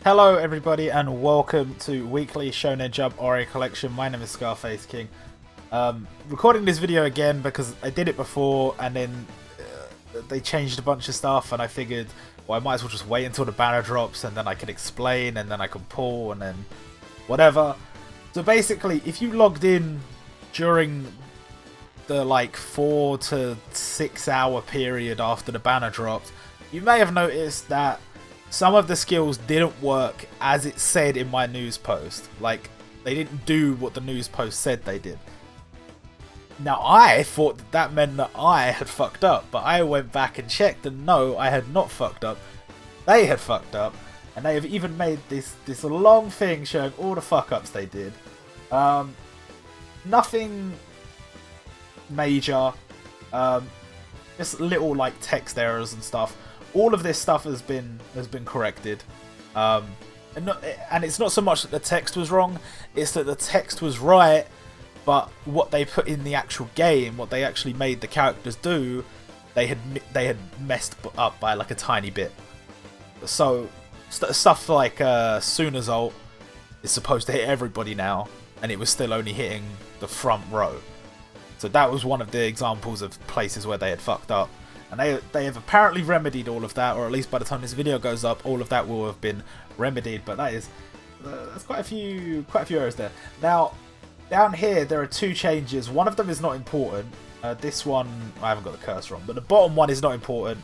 Hello everybody and welcome to weekly Shonen Jump Ori collection. My name is Scarface King. Recording this video again because I did it before and then they changed a bunch of stuff and I figured, well, I might as well just wait until the banner drops and then I can explain and then I can pull and then whatever. So basically, if you logged in during the 4 to 6 hour period after the banner dropped, you may have noticed that some of the skills didn't work as it said in my news post. Like, they didn't do what the news post said they did. Now, I thought that meant that I had fucked up, but I went back and checked, and no, I had not fucked up. They had fucked up, and they have even made this long thing showing all the fuck-ups they did. Nothing major, just little text errors and stuff. All of this stuff has been corrected, and it's not so much that the text was wrong; it's that the text was right, but what they put in the actual game, what they actually made the characters do, they had messed up by a tiny bit. So stuff like Tsuna's ult is supposed to hit everybody now, and it was still only hitting the front row. So that was one of the examples of places where they had fucked up. And they have apparently remedied all of that, or at least by the time this video goes up, all of that will have been remedied. But that's quite a few errors there. Now, down here there are two changes. One of them is not important. This one I haven't got the cursor on, but the bottom one is not important.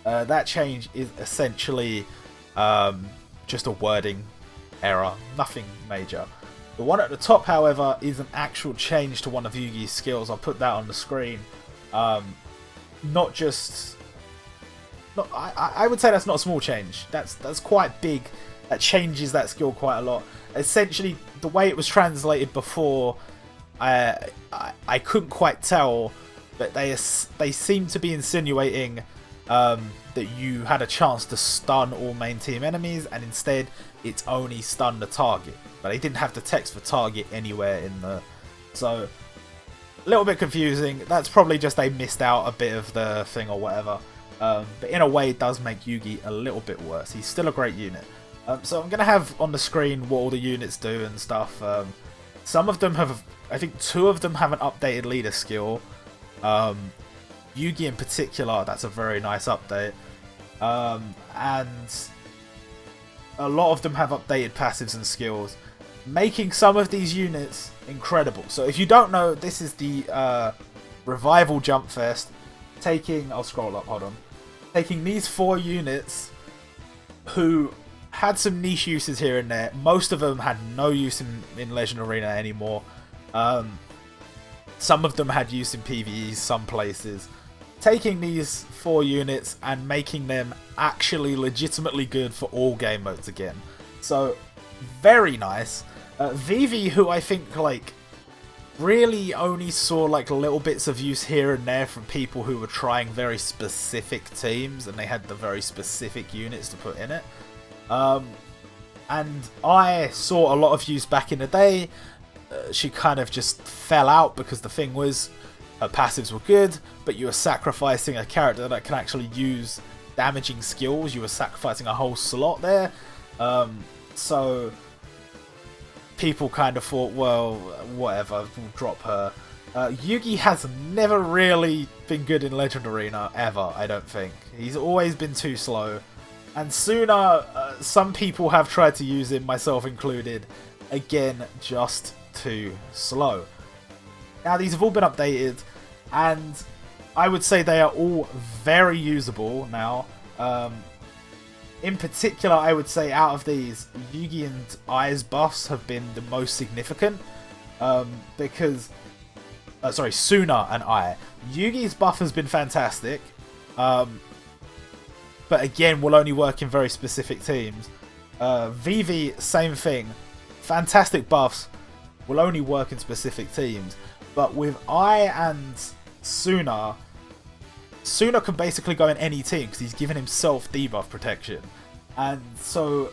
That change is essentially just a wording error, nothing major. The one at the top, however, is an actual change to one of Yugi's skills. I'll put that on the screen. I would say that's not a small change. That's quite big. That changes that skill quite a lot. Essentially, the way it was translated before, I couldn't quite tell, but they seem to be insinuating that you had a chance to stun all main team enemies, and instead it's only stun the target. But they didn't have the text for target anywhere in the... So, a little bit confusing. That's probably just they missed out a bit of the thing or whatever. But in a way, it does make Yugi a little bit worse. He's still a great unit. So I'm going to have on the screen what all the units do and stuff. Some of them have... I think 2 of them have an updated leader skill. Yugi in particular, that's a very nice update. And a lot of them have updated passives and skills, making some of these units incredible. So if you don't know, this is the Revival Jumpfest. I'll scroll up, hold on. Taking these 4 units who had some niche uses here and there. Most of them had no use in Legend Arena anymore. Some of them had use in PvE, some places. Taking these 4 units and making them actually legitimately good for all game modes again. So, very nice. Vivi, who I think really only saw little bits of use here and there from people who were trying very specific teams and they had the very specific units to put in it. And I saw a lot of use back in the day. She kind of just fell out because the thing was her passives were good, but you were sacrificing a character that can actually use damaging skills. You were sacrificing a whole slot there. So people kind of thought, well, whatever, we'll drop her. Yugi has never really been good in Legend Arena, ever, I don't think. He's always been too slow. And Tsuna, some people have tried to use him, myself included. Again, just too slow. Now, these have all been updated, and I would say they are all very usable now. In particular, I would say out of these, Yugi and Ai's buffs have been the most significant. Because... sorry, Tsuna and Ai. Yugi's buff has been fantastic. But again, will only work in very specific teams. Vivi, same thing. Fantastic buffs. Will only work in specific teams. But with Ai and Tsuna can basically go in any team because he's given himself debuff protection. And so,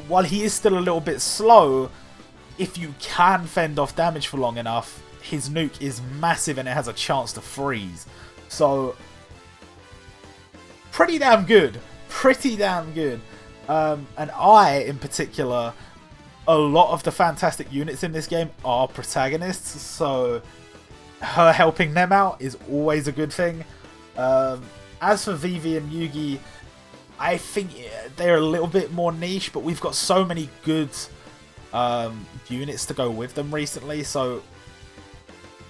while he is still a little bit slow, if you can fend off damage for long enough, his nuke is massive and it has a chance to freeze. So, pretty damn good. Pretty damn good. And I, in particular, a lot of the fantastic units in this game are protagonists, so her helping them out is always a good thing. As for Vivi and Yugi, I think they're a little bit more niche, but we've got so many good units to go with them recently, so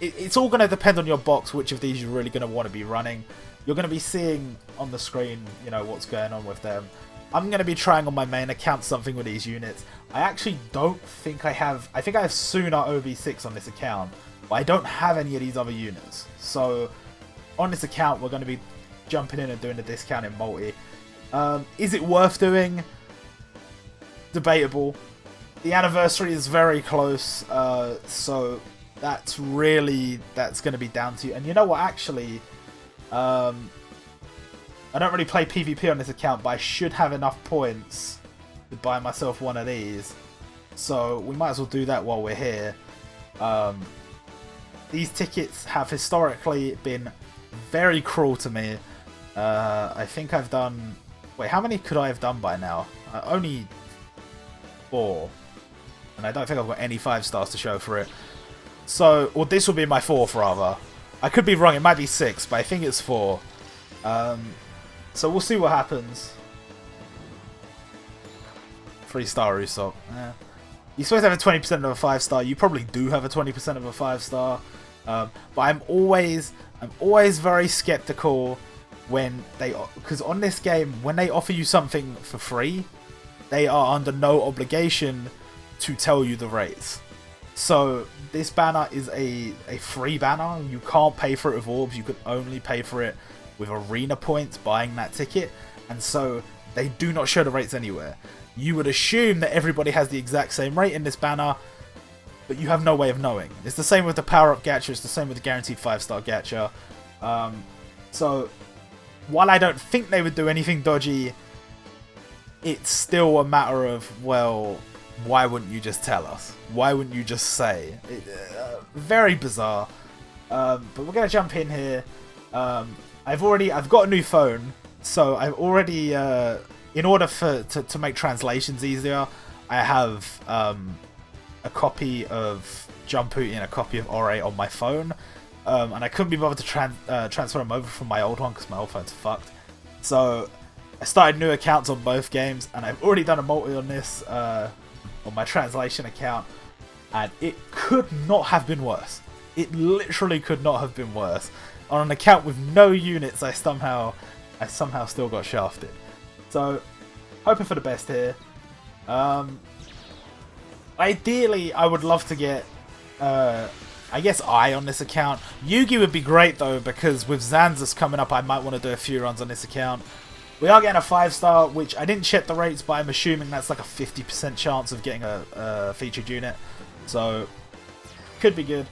it's all going to depend on your box which of these you're really going to want to be running. You're going to be seeing on the screen, you know, what's going on with them. I'm going to be trying on my main account something with these units. I actually don't think I have... I think I have Tsuna OB6 on this account, but I don't have any of these other units. So, on this account, we're going to be jumping in and doing a discount in multi. Is it worth doing? Debatable. The anniversary is very close, so that's going to be down to you. And you know what, actually... I don't really play PvP on this account, but I should have enough points to buy myself one of these. So we might as well do that while we're here. These tickets have historically been very cruel to me. I think I've done... Wait, how many could I have done by now? Only 4. And I don't think I've got any 5 stars to show for it. So, well, this will be my 4th, rather. I could be wrong, it might be 6, but I think it's 4. So we'll see what happens. 3-star Usopp. You're supposed to have a 20% of a 5-star. You probably do have a 20% of a 5-star. But I'm always very skeptical when they... Because on this game, when they offer you something for free, they are under no obligation to tell you the rates. So this banner is a free banner. You can't pay for it with orbs. You can only pay for it with arena points buying that ticket. And so they do not show the rates anywhere. You would assume that everybody has the exact same rate in this banner, but you have no way of knowing. It's the same with the power-up gacha. It's the same with the guaranteed 5-star gacha. So while I don't think they would do anything dodgy, it's still a matter of, well, why wouldn't you just tell us? Why wouldn't you just say? Very bizarre. But we're gonna jump in here. I've got a new phone, so I've already in order to make translations easier, I have a copy of Jumpfest and a copy of Ore on my phone, and I couldn't be bothered to transfer them over from my old one because my old phone's fucked. So I started new accounts on both games, and I've already done a multi on this on my translation account, and it could not have been worse. It literally could not have been worse. On an account with no units, I somehow still got shafted. So, hoping for the best here. Ideally, I would love to get, I guess, I on this account. Yugi would be great though, because with Zanzus coming up, I might want to do a few runs on this account. We are getting a 5-star, which I didn't check the rates, but I'm assuming that's like a 50% chance of getting a featured unit. So, could be good.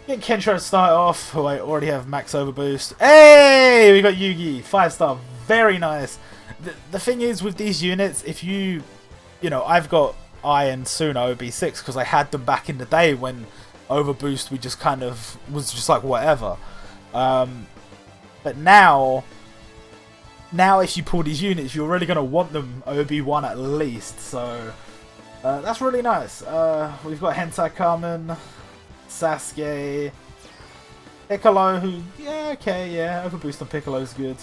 Get Kensho to start off, who I already have max overboost. Hey! We got Yugi, 5-star. Very nice. The thing is, with these units, if you know, I've got I and Tsuna OB6 because I had them back in the day when overboost we just kind of was just like whatever. But now if you pull these units, you're really going to want them OB1 at least. So that's really nice. We've got Hentai Carmen, Sasuke, Piccolo, who, yeah, okay, yeah, overboost on Piccolo's good.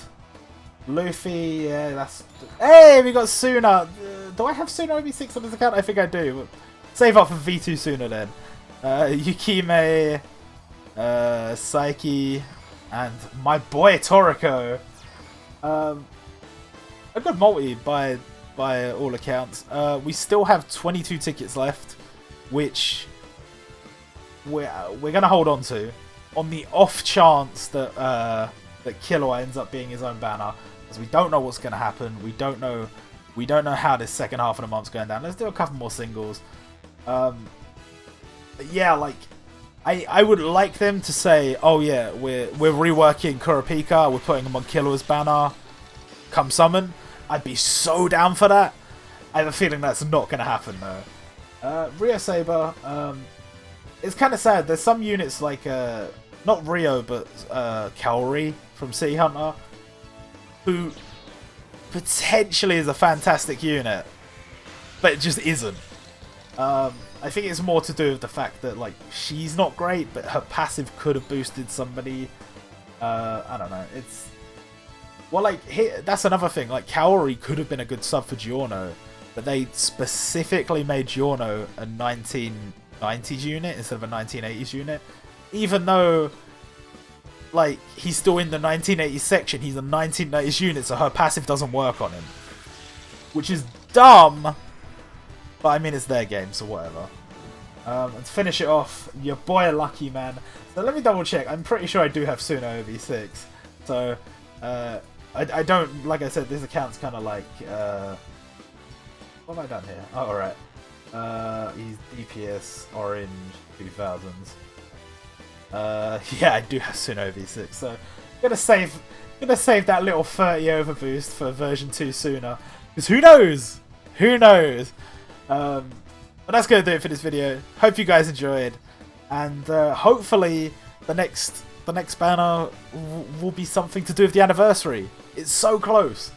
Luffy, yeah, that's... Hey, we got Tsuna! Do I have Tsuna OB6 on this account? I think I do. Save up for V2 Tsuna then. Yukime, Saiki, and my boy Toriko. A good multi by all accounts. We still have 22 tickets left, which we're gonna hold on to, on the off chance that that Killua ends up being his own banner, because we don't know what's gonna happen. We don't know how this second half of the month's going down. Let's do a couple more singles. But yeah, like I would like them to say, oh yeah, we're reworking Kurapika, we're putting him on Killua's banner. Come summon. I'd be so down for that. I have a feeling that's not gonna happen though. Rio Saber. It's kind of sad. There's some units like, not Rio, but Kaori from City Hunter, who potentially is a fantastic unit, but it just isn't. I think it's more to do with the fact that like she's not great, but her passive could have boosted somebody. I don't know. It's well, like that's another thing. Like Kaori could have been a good sub for Giorno, but they specifically made Giorno a 1990s unit instead of a 1980s unit, even though like he's still in the 1980s section. He's a 1990s unit, so her passive doesn't work on him, which is dumb. But I mean, it's their game, so whatever. And to finish it off, your boy Lucky Man. So let me double check. I'm pretty sure I do have Tsuna OV6. So I don't, like I said, this account's kind of like what have I done here? Oh, alright. He's DPS Orange 2000s. Yeah, I do have Tsuna OV6. So gonna save that little 30 overboost for version 2 Tsuna, because who knows? Who knows? But that's going to do it for this video. Hope you guys enjoyed, and hopefully the next banner will be something to do with the anniversary. It's so close.